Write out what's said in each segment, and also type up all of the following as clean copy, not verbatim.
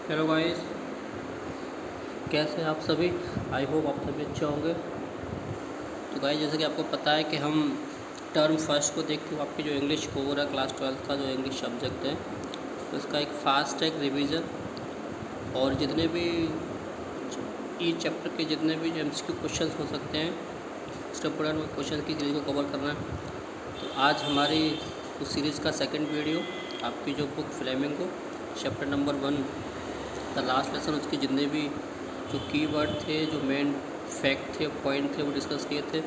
Hello guys, कैसे हैं आप सभी। आई होप आप सभी अच्छे होंगे। तो गाइस, जैसे कि आपको पता है कि हम टर्म फर्स्ट को देखते हुए आपकी जो इंग्लिश कोर है क्लास 12 का जो इंग्लिश सब्जेक्ट है, तो इसका एक फास्ट ट्रैक रिवीजन और जितने भी ई चैप्टर के जितने भी जो एमसीक्यू क्वेश्चंस हो सकते हैं स्टैंडर्ड में क्वेश्चन की सीरीज को कवर करना है। तो आज हमारी उस सीरीज़ का सेकंड वीडियो आपकी जो book flamingo chapter number 1 the last lesson, उसके जितने भी जो कीवर्ड थे, जो मेन फैक्ट थे, पॉइंट थे, वो डिस्कस किए थे।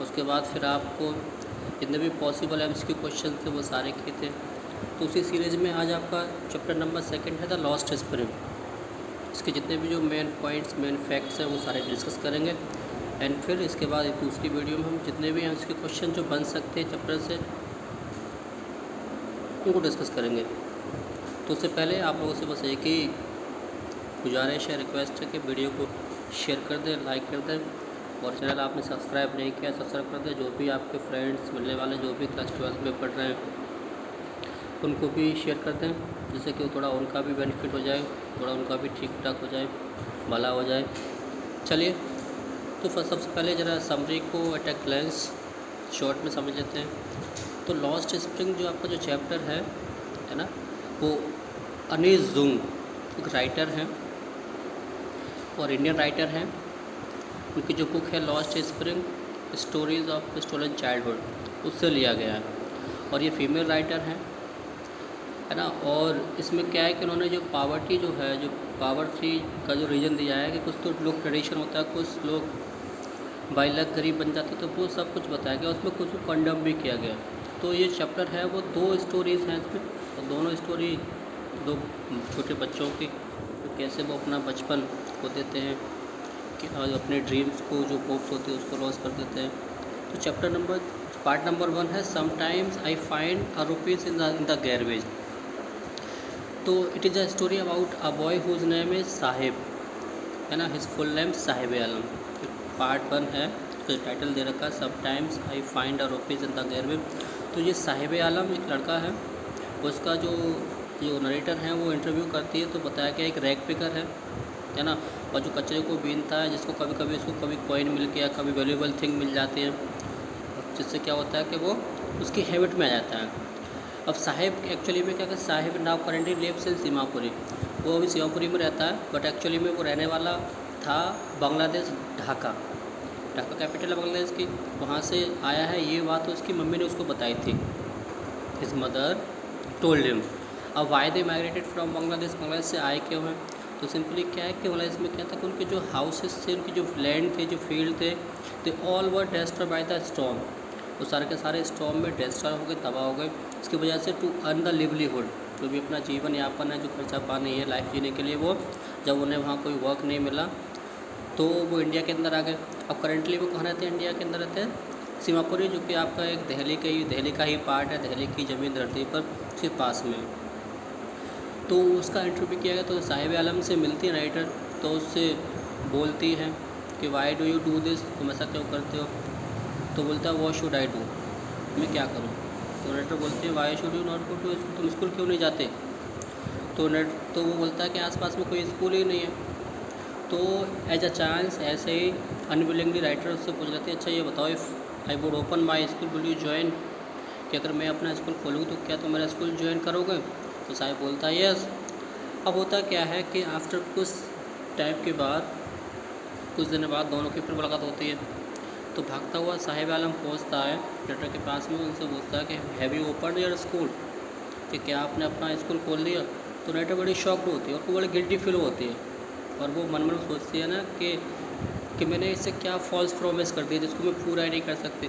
उसके बाद फिर आपको जितने भी पॉसिबल एमसीक्यू क्वेश्चन थे वो सारे किए थे। तो उसी सीरीज़ में आज आपका चैप्टर नंबर सेकंड है द लॉस्ट स्प्रिंग। इसके जितने भी जो मेन पॉइंट्स, मेन फैक्ट्स हैं वो सारे डिस्कस करेंगे। एंड फिर इसके बाद एक दूसरी वीडियो में हम जितने भी एमसीक्यू क्वेश्चन जो बन सकते हैं चैप्टर से उनको डिस्कस करेंगे। तो उससे पहले आप लोगों से बस एक ही गुजारिश है, रिक्वेस्ट है कि वीडियो को शेयर कर दें, लाइक कर दें, और चैनल आपने सब्सक्राइब नहीं किया सब्सक्राइब कर दें। जो भी आपके फ्रेंड्स मिलने वाले जो भी क्लास 12 में पढ़ रहे हैं उनको भी शेयर कर दें, जिससे कि थोड़ा उनका भी बेनिफिट हो जाए, थोड़ा उनका भी ठीक ठाक हो जाए, भला हो जाए। चलिए, तो सबसे पहले ज़रा समरी को एट ए ग्लेंस शॉर्ट में समझ लेते हैं। तो लॉस्ट स्प्रिंग जो आपका जो चैप्टर है ना, वो अनीस जुंग एक राइटर हैं और इंडियन राइटर हैं। उनकी जो बुक है lost spring stories of stolen childhood, उससे लिया गया है और ये फीमेल राइटर हैं, है ना। और इसमें क्या है कि उन्होंने जो पावर्टी जो है, जो पावर्टी का जो रीज़न दिया है कि कुछ तो लोग ट्रेडिशन होता है, कुछ लोग बाई लक गरीब बन जाते, तो वो सब कुछ बताया गया। उसमें कुछ कंडम भी किया गया। तो ये चैप्टर है वो 2 स्टोरीज़ हैं इसमें, और दोनों स्टोरी 2 छोटे बच्चों की, तो कैसे वो अपना बचपन खो देते हैं कि अपने ड्रीम्स को, जो होप्स होती है उसको लॉस कर देते हैं। तो चैप्टर पार्ट नंबर 1 है sometimes I find a rupees in the garbage. तो it is a story about a boy whose name is Sahib, है ना, his full name Sahib Alam. Part 1 है, तो टाइटल दे रखा है sometimes I find a rupees in the garbage. तो ये साहिब आलम एक लड़का है, उसका जो नरेटर है वो इंटरव्यू करती है, तो बताया गया एक रैग पिकर है ना, और जो कचरे को बीनता है, जिसको कभी कभी उसको कभी कॉइन मिल गया, कभी वैल्यूएबल थिंग मिल जाती है, जिससे क्या होता है कि वो उसकी हैबिट में आ जाता है। अब साहिब एक्चुअली में क्या है, Sahib now currently lives in Seemapuri, वो अभी सीमापुरी में रहता है, बट एक्चुअली में वो रहने वाला था बांग्लादेश, ढाका कैपिटल है बांग्लादेश की, वहाँ से आया है। ये बात उसकी मम्मी ने उसको बताई थी, हिज मदर टोल्ड हिम। अब why they migrated from Bangladesh से आए क्यों हैं, तो सिंपली क्या है कि बांग्लादेश में क्या था कि उनके जो हाउसेस थे, उनके जो लैंड थे, जो फील्ड थे, they all were destroyed by the storm. वो सारे के सारे स्टॉर्म में डेस्ट्रॉय हो गए, तबाह हो गए। इसकी वजह से टू अर्न द लिवलीहुड, जो भी अपना जीवन यापन है, जो खर्चा पानी है लाइफ जीने के लिए, वो जब उन्हें वहाँ कोई वर्क नहीं मिला तो वो इंडिया के अंदर आ गए। अब करेंटली वो कहाँ रहते हैं, इंडिया के अंदर रहते हैं सीमापुरी, जो कि आपका एक दिल्ली का ही पार्ट है, दिल्ली की ज़मीन धरती पर उसके पास में। तो उसका इंटरव्यू किया गया, तो साहिब आलम से मिलती है राइटर, तो उससे बोलती है कि why do you do this, तुम ऐसा क्यों करते हो। तो बोलता है व्हाट शुड आई डू, मैं क्या करूँ। तो राइटर बोलते हैं why should you not go to school, तुम स्कूल क्यों नहीं जाते। तो वो बोलता है कि आसपास में कोई स्कूल ही नहीं है। तो एज अ चांस ऐसे ही अनविलिंगली राइटर उससे पूछ लेते हैं, अच्छा ये बताओ, if I would open my school will you join, कि अगर मैं अपना स्कूल खोलूँ तो क्या तुम मेरा स्कूल ज्वाइन करोगे। तो साहिब बोलता है यस। अब होता क्या है कि आफ्टर कुछ टाइम के बाद, कुछ दिन बाद दोनों की फिर मुलाकात होती है। तो भागता हुआ साहिब आलम पहुँचता है राइटर के पास में, उनसे पूछता है कि have you open your school, कि क्या आपने अपना स्कूल खोल दिया। तो राइटर बड़ी शॉक्ड होती है, और को बड़ी गिल्टी फील होती है, और वो मन में सोचती है ना कि मैंने इससे क्या फॉल्स प्रॉमिस कर दिया जिसको मैं पूरा ही नहीं कर सकती।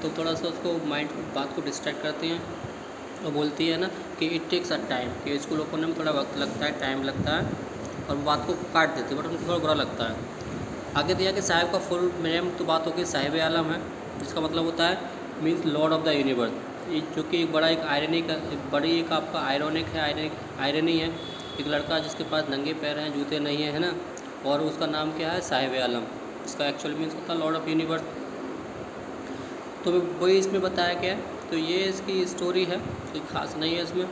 तो थोड़ा सा उसको माइंड बात को डिस्ट्रैक्ट करती हैं और बोलती है ना कि इट टेक्स अ टाइम, कि स्कूल ओपन में थोड़ा वक्त लगता है, टाइम लगता है, और वो बात को काट देती है, बट उनको थोड़ा बुरा लगता है। आगे दिया कि साहिब का फुल नेम तो बात होगी साहिब आलम है, जिसका मतलब होता है means Lord of the universe, जो कि एक बड़ा एक आयरनी का बड़ी एक आपका आयरनिक है, आयरनी है। एक लड़का जिसके पास नंगे पैर हैं, जूते नहीं है ना, और उसका नाम क्या है साहिब आलम, इसका एक्चुअल मीन्स होता है लॉर्ड ऑफ यूनिवर्स। तो वही इसमें बताया गया है। तो ये इसकी स्टोरी है, कोई ख़ास नहीं है इसमें।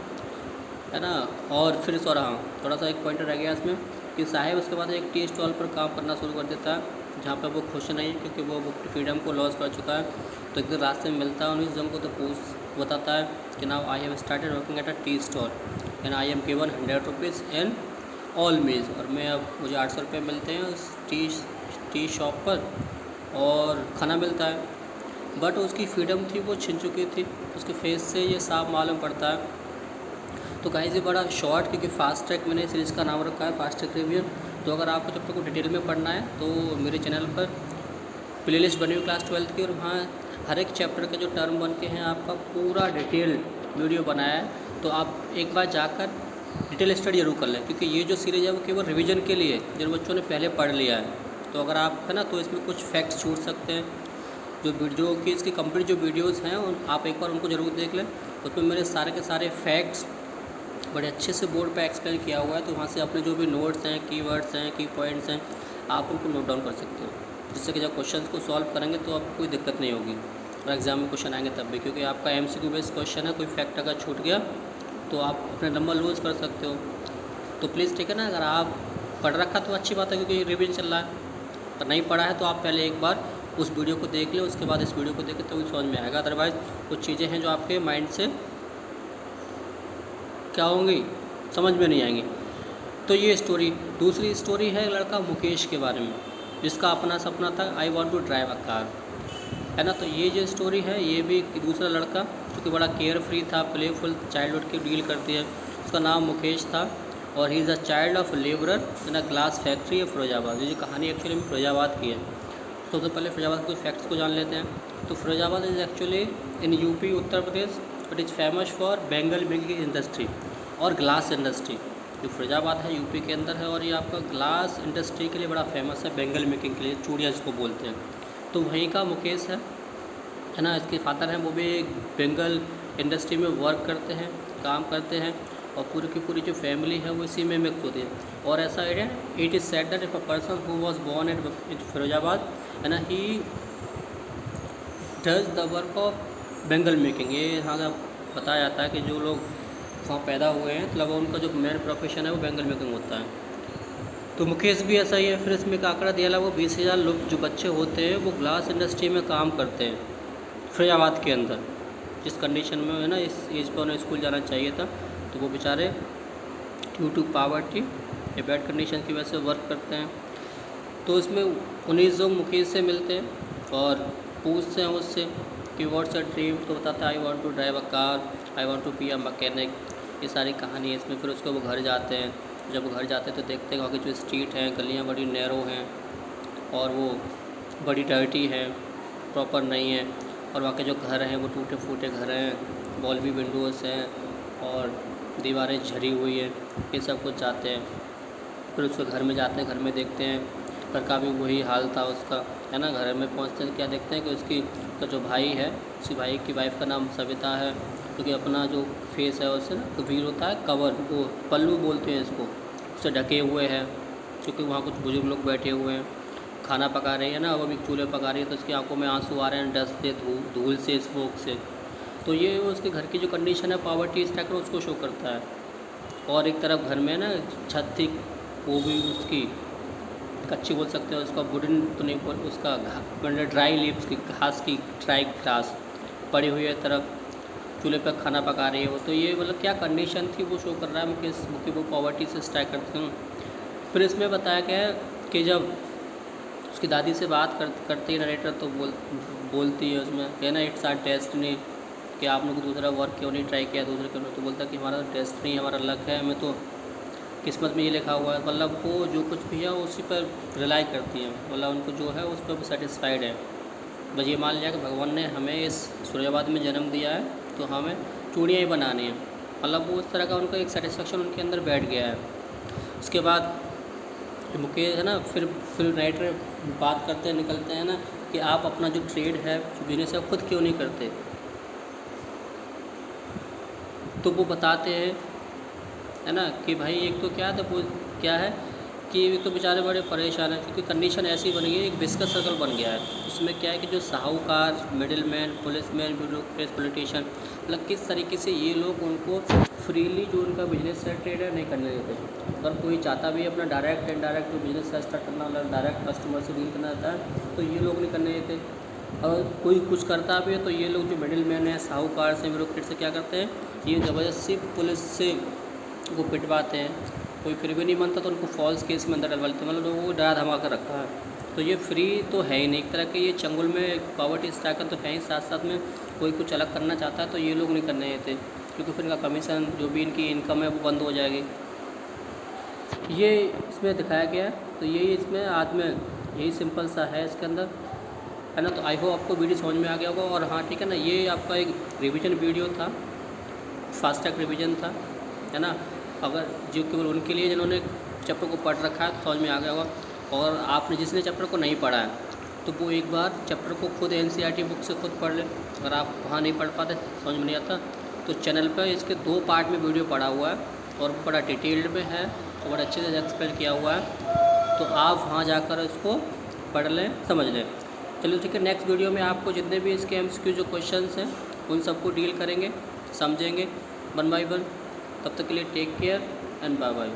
है ना। और फिर हाँ, थोड़ा सा एक पॉइंटर रह गया इसमें कि साहिब उसके बाद एक टी स्टॉल पर काम करना शुरू कर देता है, जहाँ पर वो खुश नहीं, क्योंकि वो फ्रीडम को लॉस कर चुका है। तो एक दिन रास्ते में मिलता है उन्नीस जम को, तो बताता है कि now I have started working at a tea stall and I am given 100 rupees in all meals, और मैं अब मुझे 800 रुपये मिलते हैं उस टी शॉप पर, और खाना मिलता है। बट उसकी फ्रीडम थी वो छिन चुकी थी, उसके फेस से ये साफ मालूम पड़ता है। तो गाइस ये बड़ा शॉर्ट, क्योंकि फास्ट ट्रैक मैंने सीरीज़ का नाम रखा है फास्ट ट्रैक रिव्यू। तो अगर आपको जब तक को डिटेल में पढ़ना है तो मेरे चैनल पर प्लेलिस्ट बनी हुई क्लास 12 की, और वहाँ हर एक चैप्टर के जो टर्म बन के हैं आपका पूरा डिटेल वीडियो बनाया है। तो आप एक बार जाकर डिटेल स्टडी जरूर कर लें, क्योंकि ये जो सीरीज़ है वो केवल रिवीजन के लिए, जिन बच्चों ने पहले पढ़ लिया है। तो अगर आप है ना, तो इसमें कुछ फैक्ट्स छूट सकते हैं। जो वीडियो की इसकी कंप्लीट जो वीडियोज़ हैं आप एक बार उनको ज़रूर देख लें। उसमें मेरे सारे के सारे फैक्ट्स बड़े अच्छे से बोर्ड पे एक्सप्लेन किया हुआ है। तो वहाँ से अपने जो भी नोट्स हैं, कीवर्ड्स हैं, की पॉइंट्स हैं, आप उनको नोट डाउन कर सकते हो, जिससे कि जब क्वेश्चन को सॉल्व करेंगे तो आपको कोई दिक्कत नहीं होगी, और एग्ज़ाम में क्वेश्चन आएंगे तब भी, क्योंकि आपका MCQ बेस्ड क्वेश्चन है। कोई फैक्ट अगर छूट गया तो आप अपने नंबर लूज़ कर सकते हो। तो प्लीज़ ठीक है ना, अगर आप पढ़ रखा तो अच्छी बात है, क्योंकि रिवीजन चल रहा है। पर नहीं पढ़ा है तो आप पहले एक बार उस वीडियो को देख लें, उसके बाद इस वीडियो को देखें तो समझ में आएगा। अदरवाइज़ कुछ चीज़ें हैं जो आपके माइंड से क्या होंगी, समझ में नहीं आएंगी। तो ये स्टोरी, दूसरी स्टोरी है लड़का मुकेश के बारे में, जिसका अपना सपना था I want to drive a car, है ना। तो ये जो स्टोरी है ये भी दूसरा लड़का जो कि बड़ा केयर फ्री था, प्लेफुल चाइल्डहुड की डील करती है, उसका नाम मुकेश था, और he is a child of labourer in a glass factory of Firozabad. ये कहानी एक्चुअली में फिरोजाबाद की है। तो सबसे पहले फिरोजाबाद के फैक्ट्स को जान लेते हैं। तो Firozabad is actually in UP Uttar Pradesh, it is famous for Bengal making industry और ग्लास इंडस्ट्री। जो फिरोजाबाद है यूपी के अंदर है, और ये आपका ग्लास इंडस्ट्री के लिए बड़ा फेमस है, बेंगल मेकिंग के लिए, चूड़ियाँ जिसको बोलते हैं। तो वहीं का मुकेश है ना, इसके फादर हैं, वो भी बेंगल इंडस्ट्री में वर्क करते हैं, काम करते हैं, और पूरी की पूरी जो फैमिली है वो इसी में मिक्स होती है। और ऐसा है, it is said that if a person who was born at Firozabad, है ना, he does the work of bangle making. ये यहाँ का बताया जाता है कि जो लोग वहाँ पैदा हुए हैं, मतलब उनका जो मेन प्रोफेशन है वो बेंगल मेकिंग होता है। तो मुकेश भी ऐसा ही है। फिर इसमें एक आंकड़ा दिया वो 20,000 लोग जो बच्चे होते हैं वो ग्लास इंडस्ट्री में काम करते हैं फिरोजाबाद के अंदर, जिस कंडीशन में है ना इस एज पर उन्हें स्कूल जाना चाहिए था। तो वो बेचारे ड्यू टू पावर्टी या बैड कंडीशन की वजह से वर्क करते हैं। तो इसमें 19 लोग मुकेश से मिलते हैं और पूछते हैं उससे कि व्हाट्स अ ड्रीम। तो बताता है I want to drive a car, I want to be a mechanic. ये सारी कहानी है इसमें। फिर उसको वो घर जाते हैं, जब वो घर जाते हैं तो देखते हैं वहाँ की जो स्ट्रीट हैं, गलियाँ बड़ी नैरो हैं और वो बड़ी डर्टी है, प्रॉपर नहीं है, और वहाँ के जो घर हैं वो टूटे फूटे घर हैं, बॉल भी विंडोज़ हैं और दीवारें झरी हुई है, ये सब कुछ जाते हैं। फिर उसके घर में जाते हैं, घर में देखते हैं घर का भी वही हाल था उसका, है ना। घर में पहुँचते हैं क्या देखते हैं कि उसकी का जो भाई है, उसी भाई की वाइफ का नाम सविता है, क्योंकि अपना जो फेस है उससे ना कबीर होता है, कवर, वो पल्लू बोलते हैं इसको, उससे ढके हुए हैं। क्योंकि वहाँ कुछ बुजुर्ग लोग बैठे हुए हैं, खाना पका रही है ना, वो भी चूल्हे पका रही है, तो उसकी आंखों में आंसू आ रहे हैं डस्ट से, धूल से, स्मोक से। तो ये उसके घर की जो कंडीशन है, पॉवर्टी स्ट्रक्चर उसको शो करता है। और एक तरफ घर में ना छत थी, वो भी उसकी कच्ची बोल सकते हैं, उसका वुडन तो नहीं बोल, उसका ड्राई लीव्स की, घास की ड्राई ग्रास पड़ी हुई है तरफ, चूल्हे पर खाना पका रही है वो। तो ये मतलब क्या कंडीशन थी वो शो कर रहा है मुकेश, वो पॉवर्टी से स्ट्राइक करते हैं। फिर इसमें बताया गया है कि जब उसकी दादी से बात करती है नरेटर, तो बोलती है उसमें कि ना इट्स आर डेस्टिनी, कि आप लोग दूसरा वर्क क्यों नहीं ट्राई किया दूसरे क्यों नहीं। तो बोलता कि हमारा डेस्टिनी, हमारा लक है, हमें तो किस्मत में ये लिखा हुआ है। मतलब वो जो कुछ भी है उसी पर रिलाई करती हैं, मतलब उनको जो है उस पर भी सेटिस्फाइड है। बस ये मान लिया कि भगवान ने हमें इस फिरोजाबाद में जन्म दिया है तो हमें चूड़ियाँ ही बनानी है, मतलब वो उस तरह का उनका एक सेटिस्फेक्शन उनके अंदर बैठ गया है। उसके बाद मुकेश है ना, फिर राइटर बात करते हैं, निकलते हैं ना कि आप अपना जो ट्रेड है, जो बिजनेस है, खुद क्यों नहीं करते। तो वो बताते हैं, है ना, कि भाई एक तो क्या था, वो क्या है कि तो बेचारे बड़े परेशान हैं, क्योंकि कंडीशन ऐसी बन गई है, एक विस्कस सर्कल बन गया है। इसमें क्या है कि जो साहूकार, मिडिलमैन, पुलिसमैन, ब्यूरोक्रेट्स, पॉलिटिशियन, मतलब किस तरीके से ये लोग उनको फ्रीली जो उनका बिजनेस है, ट्रेड है, नहीं करने देते। अगर कोई चाहता भी अपना डायरेक्ट इनडायरेक्ट जो बिजनेस है स्टार्ट करना, मतलब डायरेक्ट कस्टमर से डील करना चाहता है, तो ये लोग नहीं करने देते। और कोई कुछ करता भी है तो ये लोग जो मिडिल मैन है, साहूकार से, ब्यूरोक्रेट से क्या करते हैं, ये ज़बरदस्ती पुलिस से वो पिटवाते हैं। कोई फिर भी नहीं मानता तो उनको फॉल्स केस में अंदर डलवा लेते हैं, मतलब लोगों को डरा धमा कर रखा है। तो ये फ्री तो है ही नहीं, एक तरह के ये चंगुल में पॉवर्टी स्ट्रैकर तो है ही, साथ साथ में कोई कुछ अलग करना चाहता है तो ये लोग नहीं करने देते, क्योंकि फिर इनका कमीशन जो भी इनकी इनकम है वो बंद हो जाएगी। ये इसमें दिखाया गया है, तो यही इसमें आज में यही सिंपल सा है इसके अंदर, है ना। तो आई होप आपको वीडियो समझ में आ गया होगा। और हाँ ठीक है ना, ये आपका एक रिवीजन वीडियो था, फास्ट ट्रैक रिवीजन था, है ना। अगर जो केवल उनके लिए जिन्होंने चैप्टर को पढ़ रखा है तो समझ में आ गया होगा। और आपने जिसने चैप्टर को नहीं पढ़ा है तो वो एक बार चैप्टर को खुद NCERT बुक से खुद पढ़ ले। अगर आप वहाँ नहीं पढ़ पाते, समझ में नहीं आता, तो चैनल पर इसके 2 पार्ट में वीडियो पड़ा हुआ है और बड़ा डिटेल्ड में है, तो बड़ा अच्छे से एक्सप्लेन किया हुआ है। तो आप वहाँ जाकर इसको पढ़ लें, समझ लें। चलिए ठीक है, नेक्स्ट वीडियो में आपको जितने भी इसके MCQ जो क्वेश्चंस हैं उन सबको डील करेंगे, समझेंगे 1 बाय 1। तब तक के लिए take care and bye bye.